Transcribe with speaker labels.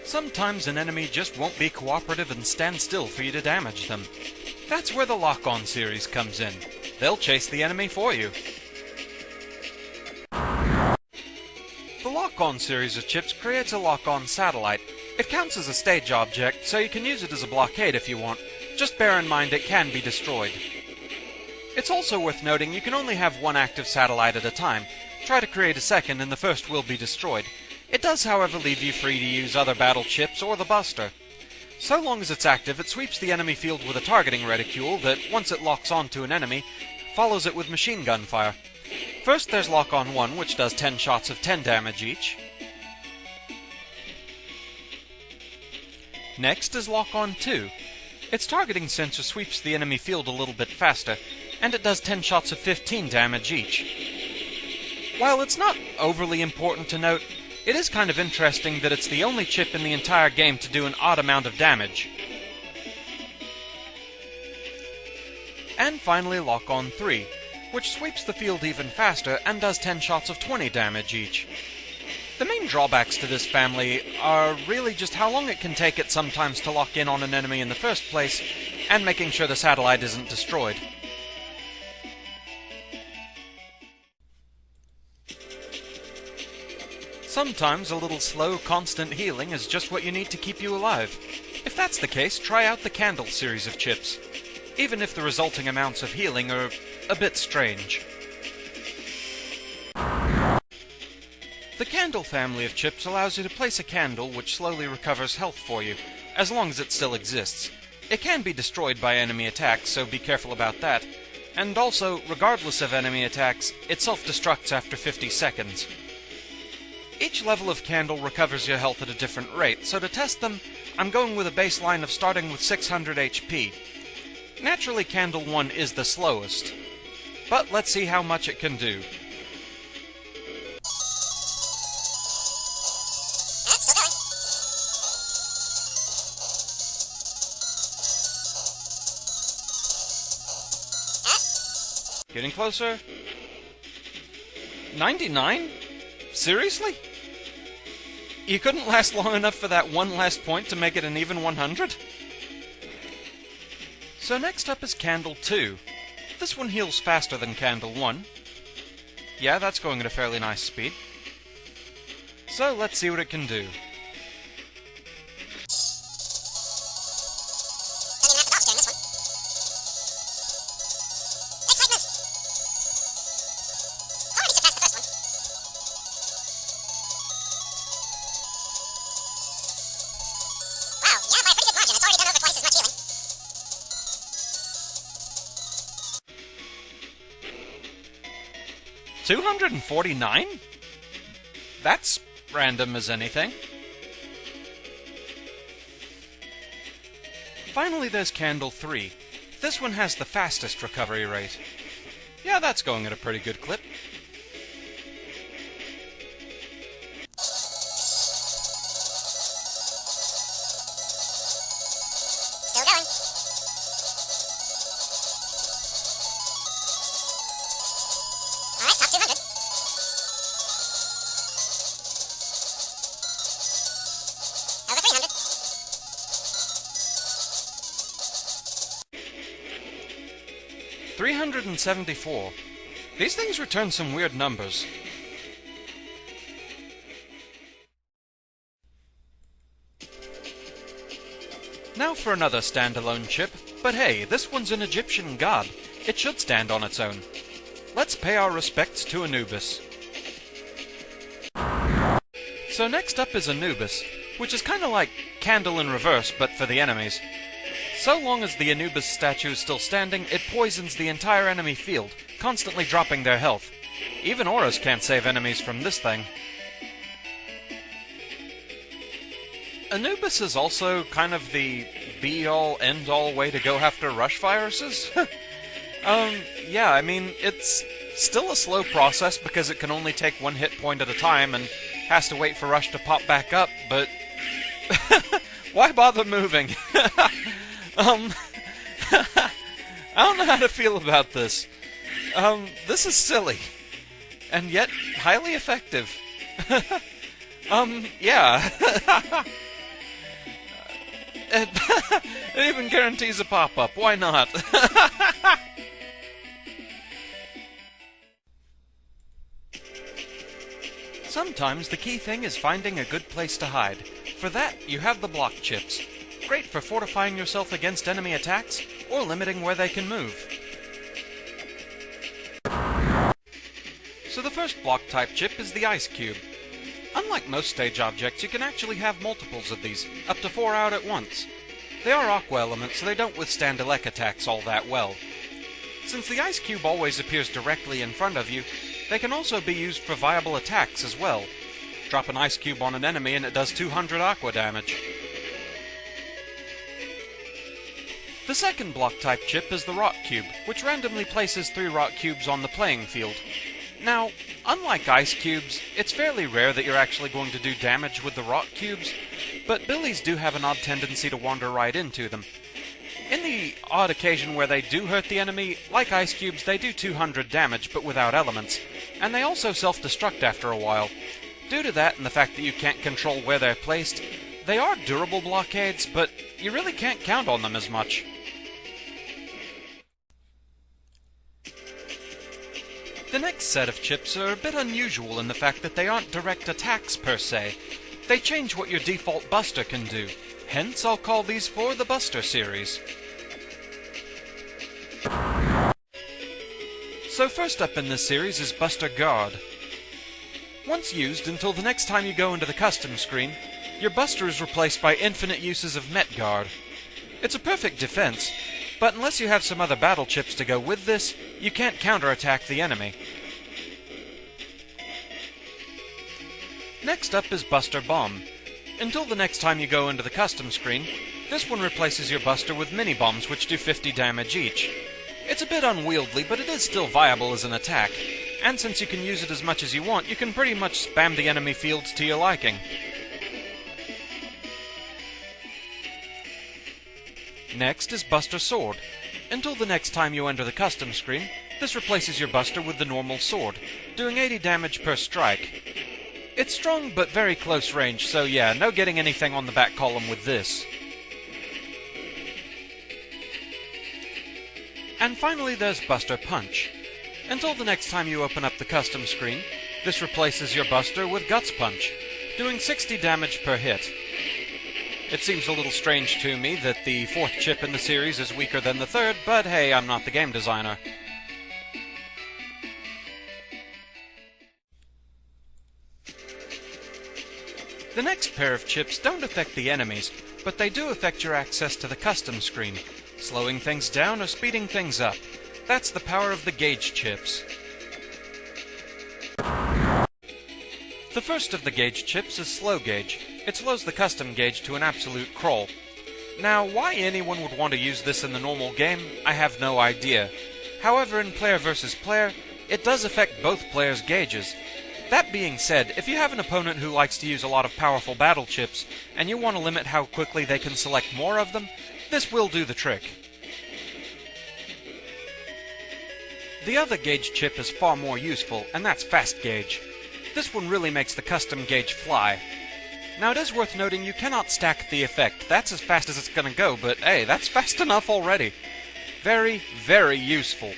Speaker 1: Sometimes an enemy just won't be cooperative and stand still for you to damage them. That's where the lock-on series comes in. They'll chase the enemy for you. The lock-on series of chips creates a lock-on satellite. It counts as a stage object, so you can use it as a blockade if you want. Just bear in mind it can be destroyed. It's also worth noting you can only have one active satellite at a time. Try to create a second and the first will be destroyed. It does, however, leave you free to use other battle chips or the Buster. So long as it's active, it sweeps the enemy field with a targeting reticule that, once it locks onto an enemy, follows it with machine gun fire. First there's Lock-On 1, which does 10 shots of 10 damage each. Next is Lock-On 2. Its targeting sensor sweeps the enemy field a little bit faster, and it does 10 shots of 15 damage each. While it's not overly important to note, it is kind of interesting that it's the only chip in the entire game to do an odd amount of damage. And finally Lock-On 3, which sweeps the field even faster and does 10 shots of 20 damage each. The main drawbacks to this family are really just how long it can take it sometimes to lock in on an enemy in the first place, and making sure the satellite isn't destroyed. Sometimes a little slow, constant healing is just what you need to keep you alive. If that's the case, try out the Candle series of chips, even if the resulting amounts of healing are a bit strange. The Candle family of chips allows you to place a candle which slowly recovers health for you, as long as it still exists. It can be destroyed by enemy attacks, so be careful about that. And also, regardless of enemy attacks, it self-destructs after 50 seconds. Each level of candle recovers your health at a different rate, so to test them, I'm going with a baseline of starting with 600 HP. Naturally, Candle 1 is the slowest, but let's see how much it can do. Getting closer. 99? Seriously? You couldn't last long enough for that one last point to make it an even 100? So next up is Candle 2. This one heals faster than Candle 1. Yeah, that's going at a fairly nice speed. So let's see what it can do.
Speaker 2: Wow, yeah, by a pretty good margin. It's already done over twice as much healing.
Speaker 1: 249? That's random as anything. Finally, there's Candle 3. This one has the fastest recovery rate. Yeah, that's going at a pretty good clip.
Speaker 2: Still going. Alright, top 200. Over 300.
Speaker 1: 374. These things return some weird numbers. Now for another standalone chip, but hey, this one's an Egyptian god. It should stand on its own. Let's pay our respects to Anubis. So next up is Anubis, which is kinda like Candle in reverse, but for the enemies. So long as the Anubis statue is still standing, it poisons the entire enemy field, constantly dropping their health. Even auras can't save enemies from this thing. Anubis is also kind of the be-all, end-all way to go after rush viruses. Yeah, I mean, it's still a slow process because it can only take one hit point at a time and has to wait for rush to pop back up, but why bother moving? I don't know how to feel about this. This is silly, and yet highly effective. Yeah. It even guarantees a pop-up, why not? Sometimes the key thing is finding a good place to hide. For that, you have the block chips. Great for fortifying yourself against enemy attacks, or limiting where they can move. So the first block type chip is the ice cube. Unlike most stage objects, you can actually have multiples of these, up to 4 out at once. They are aqua elements, so they don't withstand elec attacks all that well. Since the ice cube always appears directly in front of you, they can also be used for viable attacks as well. Drop an ice cube on an enemy and it does 200 aqua damage. The second block type chip is the rock cube, which randomly places 3 rock cubes on the playing field. Now, unlike ice cubes, it's fairly rare that you're actually going to do damage with the rock cubes, but billies do have an odd tendency to wander right into them. In the odd occasion where they do hurt the enemy, like ice cubes, they do 200 damage but without elements, and they also self-destruct after a while. Due to that and the fact that you can't control where they're placed, they are durable blockades, but you really can't count on them as much. The next set of chips are a bit unusual in the fact that they aren't direct attacks per se. They change what your default buster can do. Hence, I'll call these for the Buster series. So first up in this series is Buster Guard. Once used, until the next time you go into the custom screen, your Buster is replaced by infinite uses of Met Guard. It's a perfect defense, but unless you have some other battle chips to go with this, you can't counterattack the enemy. Next up is Buster Bomb. Until the next time you go into the custom screen, this one replaces your Buster with mini-bombs which do 50 damage each. It's a bit unwieldy, but it is still viable as an attack, and since you can use it as much as you want, you can pretty much spam the enemy fields to your liking. Next is Buster Sword. Until the next time you enter the custom screen, this replaces your Buster with the normal sword, doing 80 damage per strike. It's strong but very close range, so yeah, no getting anything on the back column with this. And finally there's Buster Punch. Until the next time you open up the custom screen, this replaces your Buster with Guts Punch, doing 60 damage per hit. It seems a little strange to me that the fourth chip in the series is weaker than the third, but hey, I'm not the game designer. The next pair of chips don't affect the enemies, but they do affect your access to the custom screen, slowing things down or speeding things up. That's the power of the gauge chips. The first of the gauge chips is slow gauge. It slows the custom gauge to an absolute crawl. Now, why anyone would want to use this in the normal game, I have no idea. However, in player versus player, it does affect both players' gauges. That being said, if you have an opponent who likes to use a lot of powerful battle chips, and you want to limit how quickly they can select more of them, this will do the trick. The other gauge chip is far more useful, and that's fast gauge. This one really makes the custom gauge fly. Now it is worth noting you cannot stack the effect. That's as fast as it's gonna go, but hey, that's fast enough already. Very, very useful.